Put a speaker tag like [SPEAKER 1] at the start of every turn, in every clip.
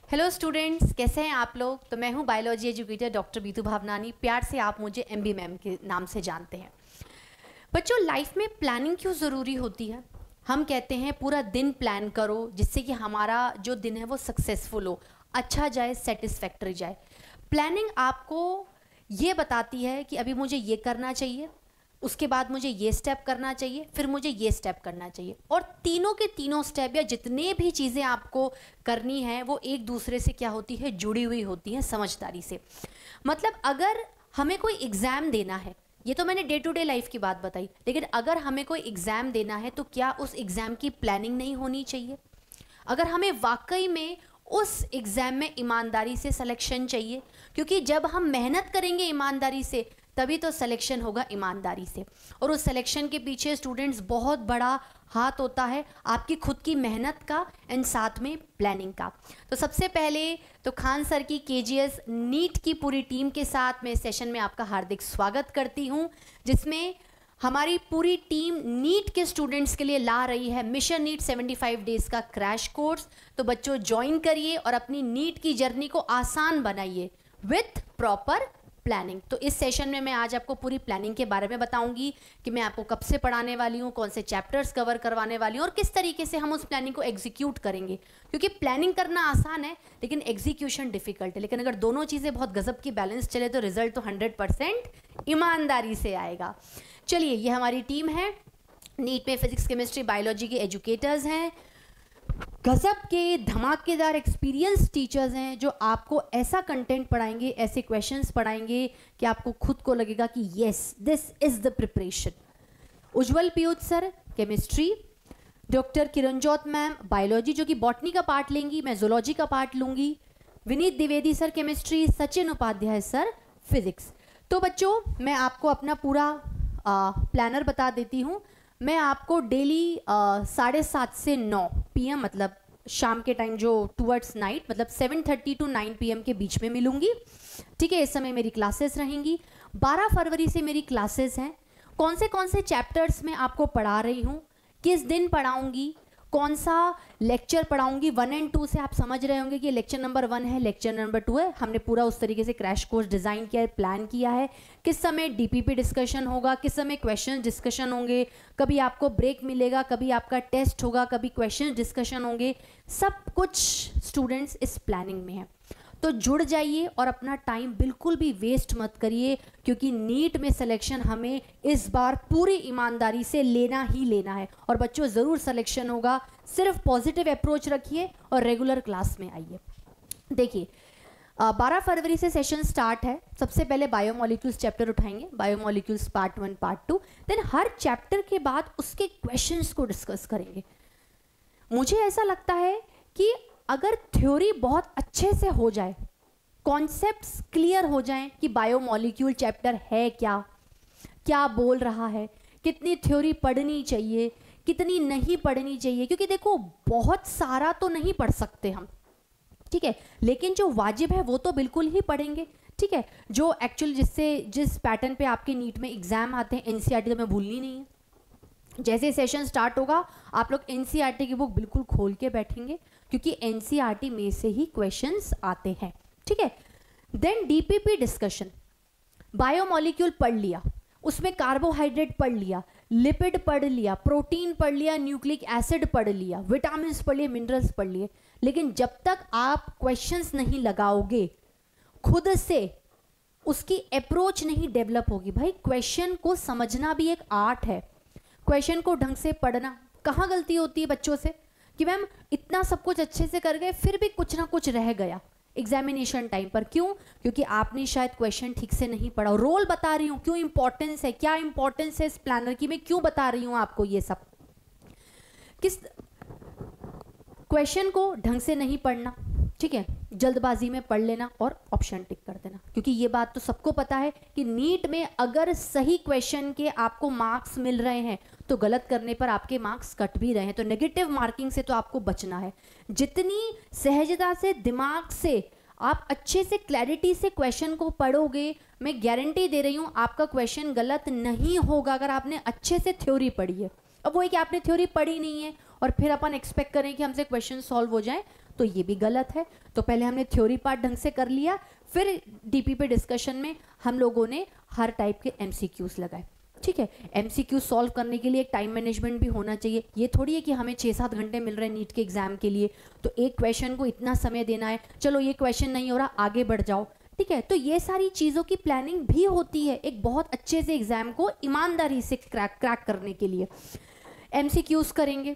[SPEAKER 1] Hello students, कैसे हैं आप लोग। तो मैं हूं biology educator doctor Bitu Bhavnani. प्यार से आप मुझे एमबी मैम के नाम से जानते हैं। बच्चों, लाइफ में प्लानिंग क्यों ज़रूरी होती है। हम कहते हैं पूरा दिन प्लान करो जिससे कि हमारा जो दिन है वो सक्सेसफुल हो, अच्छा जाए, सेटिस्फैक्टरी जाए। प्लानिंग आपको ये बताती है कि अभी मुझे ये करना चाहिए, उसके बाद मुझे ये स्टेप करना चाहिए, फिर मुझे ये स्टेप करना चाहिए। और तीनों के तीनों स्टेप या जितने भी चीज़ें आपको करनी है वो एक दूसरे से क्या होती है, जुड़ी हुई होती है समझदारी से। मतलब अगर हमें कोई एग्ज़ाम देना है, ये तो मैंने डे टू डे लाइफ की बात बताई, लेकिन अगर हमें कोई एग्ज़ाम देना है तो क्या उस एग्ज़ाम की प्लानिंग नहीं होनी चाहिए। अगर हमें वाकई में उस एग्ज़ाम में ईमानदारी से सिलेक्शन चाहिए, क्योंकि जब हम मेहनत करेंगे ईमानदारी से तभी तो सिलेक्शन होगा ईमानदारी से। और उस सिलेक्शन के पीछे स्टूडेंट्स बहुत बड़ा हाथ होता है आपकी खुद की मेहनत का एंड साथ में प्लानिंग का। तो सबसे पहले तो खान सर की केजीएस नीट की पूरी टीम के साथ मैं इस सेशन में आपका हार्दिक स्वागत करती हूँ, जिसमें हमारी पूरी टीम नीट के स्टूडेंट्स के लिए ला रही है मिशन नीट 75 डेज का क्रैश कोर्स। तो बच्चों ज्वाइन करिए और अपनी नीट की जर्नी को आसान बनाइए विथ प्रॉपर प्लानिंग। तो इस सेशन में मैं आज आपको पूरी प्लानिंग के बारे में बताऊंगी कि मैं आपको कब से पढ़ाने वाली हूँ, कौन से चैप्टर्स कवर करवाने वाली हूँ और किस तरीके से हम उस प्लानिंग को एग्जीक्यूट करेंगे। क्योंकि प्लानिंग करना आसान है लेकिन एग्जीक्यूशन डिफिकल्ट है। लेकिन अगर दोनों चीज़ें बहुत गजब की बैलेंस चले तो रिजल्ट तो 100% ईमानदारी से आएगा। चलिए, ये हमारी टीम है, नीट में फिजिक्स केमिस्ट्री बायोलॉजी के एजुकेटर्स हैं, गजब के धमाकेदार एक्सपीरियंस टीचर्स हैं जो आपको ऐसा कंटेंट पढ़ाएंगे, ऐसे क्वेश्चंस पढ़ाएंगे कि आपको खुद को लगेगा कि yes this is the preparation. Ujjwal Piyush sir chemistry, doctor Kiranjot ma'am biology जो कि बॉटनी का पार्ट लेंगी, मैं जूलॉजी का पार्ट लूंगी, Vineet Dwivedi sir chemistry, Sachin Upadhyay sir physics. तो बच्चों, मैं आपको अपना पूरा प्लानर बता देती हूँ। मैं आपको डेली 7:30 से 9 PM मतलब शाम के टाइम जो टूवर्ड्स नाइट मतलब 7:30 to 9 PM के बीच में मिलूंगी। ठीक है, इस समय मेरी क्लासेस रहेंगी। 12 फरवरी से मेरी क्लासेस हैं। कौन से चैप्टर्स में आपको पढ़ा रही हूँ, किस दिन पढ़ाऊँगी, कौन सा लेक्चर पढ़ाऊंगी, 1 और 2 से आप समझ रहे होंगे कि लेक्चर नंबर 1 है, लेक्चर नंबर 2 है। हमने पूरा उस तरीके से क्रैश कोर्स डिज़ाइन किया है, प्लान किया है। किस समय डीपीपी डिस्कशन होगा, किस समय क्वेश्चन डिस्कशन होंगे, कभी आपको ब्रेक मिलेगा, कभी आपका टेस्ट होगा, कभी क्वेश्चन डिस्कशन होंगे। सब कुछ स्टूडेंट्स इस प्लानिंग में है। तो जुड़ जाइए और अपना टाइम बिल्कुल भी वेस्ट मत करिए, क्योंकि नीट में सिलेक्शन हमें इस बार पूरी ईमानदारी से लेना ही लेना है। और बच्चों ज़रूर सिलेक्शन होगा, सिर्फ पॉजिटिव अप्रोच रखिए और रेगुलर क्लास में आइए। देखिए, 12 फरवरी से सेशन स्टार्ट है। सबसे पहले बायोमोलिक्यूल्स चैप्टर उठाएंगे, बायोमोलिक्यूल्स पार्ट 1 पार्ट 2। देन हर चैप्टर के बाद उसके क्वेश्चंस को डिस्कस करेंगे। मुझे ऐसा लगता है कि अगर थ्योरी बहुत अच्छे से हो जाए, कॉन्सेप्ट्स क्लियर हो जाएं कि बायोमोलिक्यूल चैप्टर है क्या, क्या बोल रहा है, कितनी थ्योरी पढ़नी चाहिए, कितनी नहीं पढ़नी चाहिए। क्योंकि देखो, बहुत सारा तो नहीं पढ़ सकते हम, ठीक है, लेकिन जो वाजिब है वो तो बिल्कुल ही पढ़ेंगे। ठीक है, जो एक्चुअल जिस पैटर्न पे आपके नीट में एग्जाम आते हैं, एनसीईआरटी तो मैं भूलनी नहीं है। जैसे सेशन स्टार्ट होगा आप लोग एनसीईआरटी की बुक बिल्कुल खोल के बैठेंगे, क्योंकि एनसीईआरटी में से ही क्वेश्चंस आते हैं। ठीक है, देन डीपीपी डिस्कशन, बायोमोलिक्यूल पढ़ लिया, उसमें कार्बोहाइड्रेट पढ़ लिया, लिपिड पढ़ लिया, प्रोटीन पढ़ लिया, न्यूक्लिक एसिड पढ़ लिया, विटामिन पढ़ लिए, मिनरल्स पढ़ लिए। लेकिन जब तक आप क्वेश्चंस नहीं लगाओगे खुद से, उसकी अप्रोच नहीं डेवलप होगी। भाई, क्वेश्चन को समझना भी एक आर्ट है। क्वेश्चन को ढंग से पढ़ना, कहाँ गलती होती है बच्चों से कि मैम इतना सब कुछ अच्छे से कर गए फिर भी कुछ ना कुछ रह गया एग्जामिनेशन टाइम पर। क्यों? क्योंकि आपने शायद क्वेश्चन ठीक से नहीं पढ़ा। रोल बता रही हूँ, क्यों इंपॉर्टेंस है, क्या इंपॉर्टेंस है इस प्लानर की, मैं क्यों बता रही हूँ आपको ये सब। किस क्वेश्चन को ढंग से नहीं पढ़ना, ठीक है, जल्दबाजी में पढ़ लेना और ऑप्शन टिक कर देना। क्योंकि ये बात तो सबको पता है कि नीट में अगर सही क्वेश्चन के आपको मार्क्स मिल रहे हैं तो गलत करने पर आपके मार्क्स कट भी रहे हैं। तो नेगेटिव मार्किंग से तो आपको बचना है। जितनी सहजता से, दिमाग से आप अच्छे से क्लैरिटी से क्वेश्चन को पढ़ोगे, मैं गारंटी दे रही हूँ आपका क्वेश्चन गलत नहीं होगा अगर आपने अच्छे से थ्योरी पढ़ी है। अब वो है कि आपने थ्योरी पढ़ी नहीं है और फिर अपन एक्सपेक्ट करें कि हमसे क्वेश्चन सॉल्व हो जाए, तो ये भी गलत है। तो पहले हमने थ्योरी पार्ट ढंग से कर लिया, फिर डीपीपी डिस्कशन में हम लोगों ने हर टाइप के एमसीक्यूज लगाए। ठीक है, एमसीक्यू सॉल्व करने के लिए एक टाइम मैनेजमेंट भी होना चाहिए। ये थोड़ी है कि हमें 6-7 घंटे मिल रहे हैं नीट के एग्जाम के लिए, तो एक क्वेश्चन को इतना समय देना है, चलो ये क्वेश्चन नहीं हो रहा आगे बढ़ जाओ। ठीक है, तो ये सारी चीज़ों की प्लानिंग भी होती है एक बहुत अच्छे से एग्जाम को ईमानदारी से क्रैक करने के लिए। एमसीक्यूज करेंगे,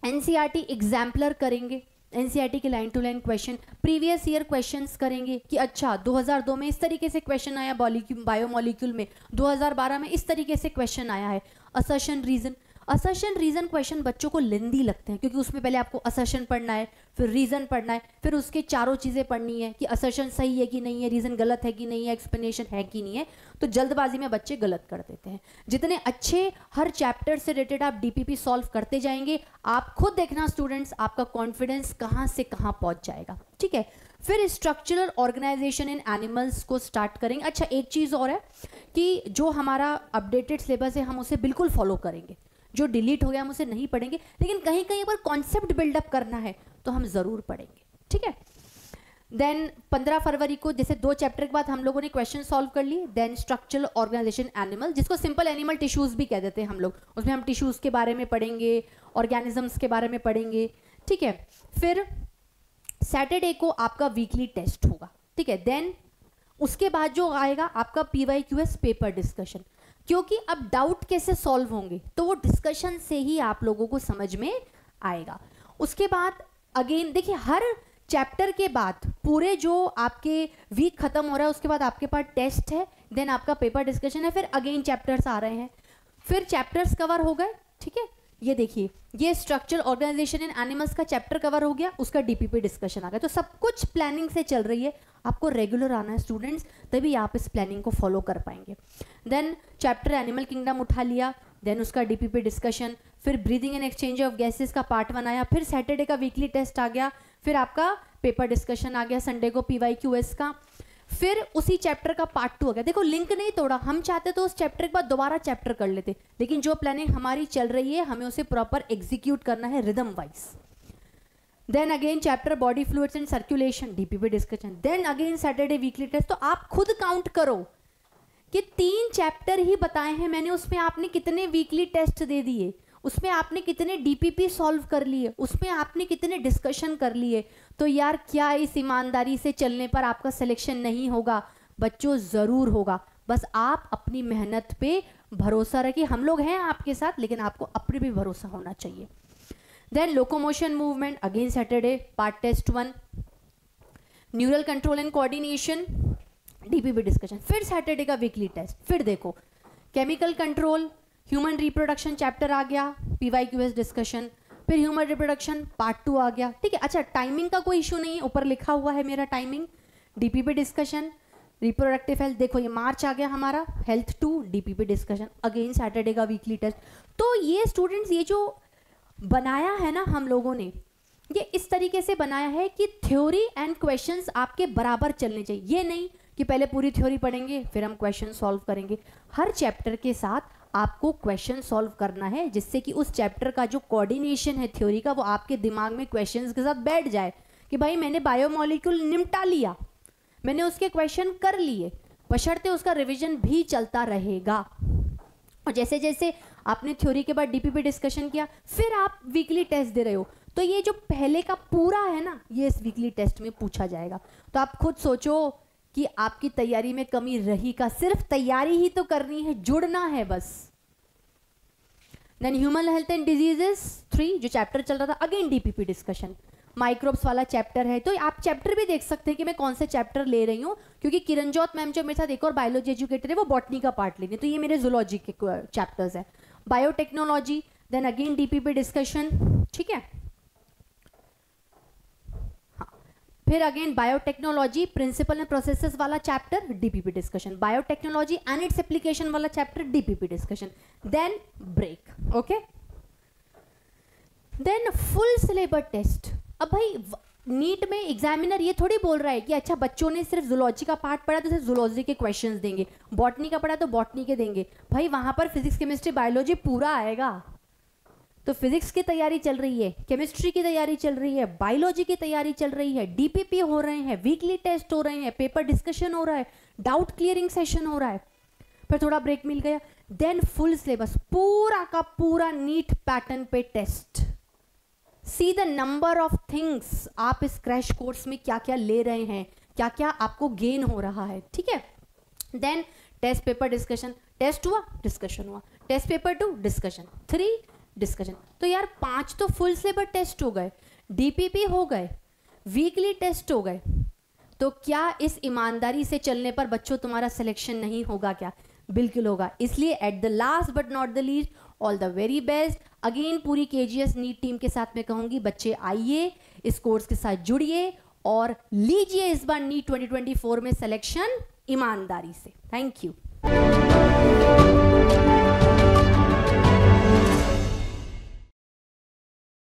[SPEAKER 1] एनसीईआरटी एग्जाम्पलर करेंगे, एनसीईआरटी के line to line question, previous year questions करेंगे कि अच्छा 2002 में इस तरीके से क्वेश्चन आया बायोमोलिक्यूल में, 2012 में इस तरीके से क्वेश्चन आया है। असर्शन रीजन क्वेश्चन बच्चों को लेंदी लगते हैं, क्योंकि उसमें पहले आपको असर्शन पढ़ना है, फिर रीजन पढ़ना है, फिर उसके चारों चीज़ें पढ़नी है कि असर्शन सही है कि नहीं है, रीजन गलत है कि नहीं है, एक्सप्लेनेशन है कि नहीं है। तो जल्दबाजी में बच्चे गलत कर देते हैं। जितने अच्छे हर चैप्टर से रिलेटेड आप डीपीपी सॉल्व करते जाएंगे, आप खुद देखना स्टूडेंट्स, आपका कॉन्फिडेंस कहाँ से कहाँ पहुँच जाएगा। ठीक है, फिर स्ट्रक्चरल ऑर्गेनाइजेशन इन एनिमल्स को स्टार्ट करेंगे। अच्छा, एक चीज़ और है कि जो हमारा अपडेटेड सिलेबस है हम उसे बिल्कुल फॉलो करेंगे, जो डिलीट हो गया हम उसे नहीं पढ़ेंगे, लेकिन कहीं कहीं पर कॉन्सेप्ट बिल्डअप करना है तो हम ज़रूर पढ़ेंगे। ठीक है, देन 15 फरवरी को जैसे 2 चैप्टर के बाद हम लोगों ने क्वेश्चन सॉल्व कर लिए। देन स्ट्रक्चरल ऑर्गेनाइजेशन एनिमल, जिसको सिंपल एनिमल टिश्यूज भी कह देते हैं हम लोग, उसमें हम टिश्यूज के बारे में पढ़ेंगे, ऑर्गेनिजम्स के बारे में पढ़ेंगे। ठीक है, फिर सैटरडे को आपका वीकली टेस्ट होगा। ठीक है, देन उसके बाद जो आएगा आपका PYQS पेपर डिस्कशन, क्योंकि अब डाउट कैसे सॉल्व होंगे तो वो डिस्कशन से ही आप लोगों को समझ में आएगा। उसके बाद अगेन देखिए, हर चैप्टर के बाद पूरे जो आपके वीक खत्म हो रहा है उसके बाद आपके पास टेस्ट है, देन आपका पेपर डिस्कशन है, फिर अगेन चैप्टर्स आ रहे हैं, फिर चैप्टर्स कवर हो गए। ठीक है, ये देखिए, ये स्ट्रक्चरल ऑर्गेनाइजेशन इन एनिमल्स का चैप्टर कवर हो गया, उसका डीपीपी डिस्कशन आ गया। तो सब कुछ प्लानिंग से चल रही है, आपको रेगुलर आना है स्टूडेंट्स, तभी आप इस प्लानिंग को फॉलो कर पाएंगे। देन चैप्टर एनिमल किंगडम उठा लिया, देन उसका डीपीपी डिस्कशन, फिर breathing and exchange of gases का पार्ट 1 आया, फिर सैटरडे का वीकली टेस्ट आ गया, फिर आपका पेपर डिस्कशन आ गया संडे को PYQS का, फिर उसी चैप्टर का पार्ट 2 हो गया। देखो लिंक नहीं तोड़ा, हम चाहते तो उस चैप्टर के बाद दोबारा चैप्टर कर लेते, लेकिन जो प्लानिंग हमारी चल रही है हमें उसे प्रॉपर एग्जीक्यूट करना है rhythm wise. Then again chapter body fluids and circulation, DPP discussion, then again Saturday weekly test. तो आप खुद काउंट करो कि 3 चैप्टर ही बताए हैं मैंने, उसमें आपने कितने वीकली टेस्ट दे दिए, उसमें आपने कितने डीपीपी सॉल्व कर लिए, उसमें आपने कितने डिस्कशन कर लिए। तो यार क्या इस ईमानदारी से चलने पर आपका सिलेक्शन नहीं होगा? बच्चों ज़रूर होगा, बस आप अपनी मेहनत पे भरोसा रखिए। हम लोग हैं आपके साथ, लेकिन आपको अपने भी भरोसा होना चाहिए। Then locomotion movement, again Saturday part test 1, neural control and coordination, DPP discussion, फिर सैटरडे का वीकली टेस्ट, फिर देखो chemical control, human reproduction chapter आ गया, PYQS डिस्कशन, फिर ह्यूमन रिप्रोडक्शन पार्ट 2 आ गया। ठीक है, अच्छा टाइमिंग का कोई इशू नहीं है, ऊपर लिखा हुआ है मेरा timing, DPP discussion, reproductive health, देखो ये मार्च आ गया हमारा, health 2, DPP discussion, again Saturday का वीकली टेस्ट। तो ये स्टूडेंट्स, ये जो बनाया है ना हम लोगों ने, ये इस तरीके से बनाया है कि थ्योरी एंड क्वेश्चंस आपके बराबर चलने चाहिए। ये नहीं कि पहले पूरी थ्योरी पढ़ेंगे फिर हम क्वेश्चन सॉल्व करेंगे। हर चैप्टर के साथ आपको क्वेश्चन सॉल्व करना है, जिससे कि उस चैप्टर का जो कोऑर्डिनेशन है थ्योरी का, वो आपके दिमाग में क्वेश्चंस के साथ बैठ जाए कि भाई मैंने बायोमोलिक्यूल निपटा लिया, मैंने उसके क्वेश्चन कर लिए, बशर्ते उसका रिवीजन भी चलता रहेगा। और जैसे जैसे आपने थ्योरी के बाद डीपीपी डिस्कशन किया, फिर आप वीकली टेस्ट दे रहे हो, तो ये जो पहले का पूरा है ना, ये इस वीकली टेस्ट में पूछा जाएगा। तो आप खुद सोचो कि आपकी तैयारी में कमी रही का? सिर्फ तैयारी ही तो करनी है, जुड़ना है बस। Then human health and diseases 3 जो चैप्टर चल रहा था, अगेन डीपीपी डिस्कशन, माइक्रोब्स वाला चैप्टर है। तो आप चैप्टर भी देख सकते हैं कि मैं कौन से चैप्टर ले रही हूँ, क्योंकि किरणजोत मैम जो मेरे साथ एक और बायोलॉजी एजुकेटर है, वो बॉटनी का पार्ट ले रही है, तो ये मेरे जूलॉजी के चैप्टर्स है। Biotechnology, then again DPP discussion, ठीक है। फिर again biotechnology principle and processes वाला chapter, DPP discussion, biotechnology and its application वाला chapter, DPP discussion, then break, okay. Then full syllabus test. अब भाई नीट में एग्जामिनर ये थोड़ी बोल रहा है कि अच्छा बच्चों ने सिर्फ जूलॉजी का पार्ट पढ़ा तो सिर्फ जूलॉजी के क्वेश्चंस देंगे, बॉटनी का पढ़ा तो बॉटनी के देंगे। भाई वहां पर फिजिक्स केमिस्ट्री बायोलॉजी पूरा आएगा। तो फिजिक्स की तैयारी चल रही है, केमिस्ट्री की तैयारी चल रही है, बायोलॉजी की तैयारी चल रही है, डीपीपी हो रहे हैं, वीकली टेस्ट हो रहे हैं, पेपर डिस्कशन हो रहा है, डाउट क्लियरिंग सेशन हो रहा है, फिर थोड़ा ब्रेक मिल गया, देन फुल सिलेबस, पूरा का पूरा नीट पैटर्न पे test. See the number of things आप इस क्रैश कोर्स में क्या क्या ले रहे हैं, क्या क्या आपको गेन हो रहा है, ठीक है। Then test paper discussion, test हुआ डिस्कशन हुआ, टेस्ट पेपर 2 डिस्कशन, 3 डिस्कशन। तो यार 5 तो फुल सिलेबस टेस्ट हो गए, डीपीपी हो गए, वीकली टेस्ट हो गए, तो क्या इस ईमानदारी से चलने पर बच्चों तुम्हारा सिलेक्शन नहीं होगा क्या? बिल्कुल होगा। इसलिए at the last but not the least, all the very best. Again पूरी केजीएस नीट टीम के साथ मैं कहूंगी बच्चे आइए, इस कोर्स के साथ जुड़िए और लीजिए इस बार नीट 2024 में सिलेक्शन ईमानदारी से। Thank you.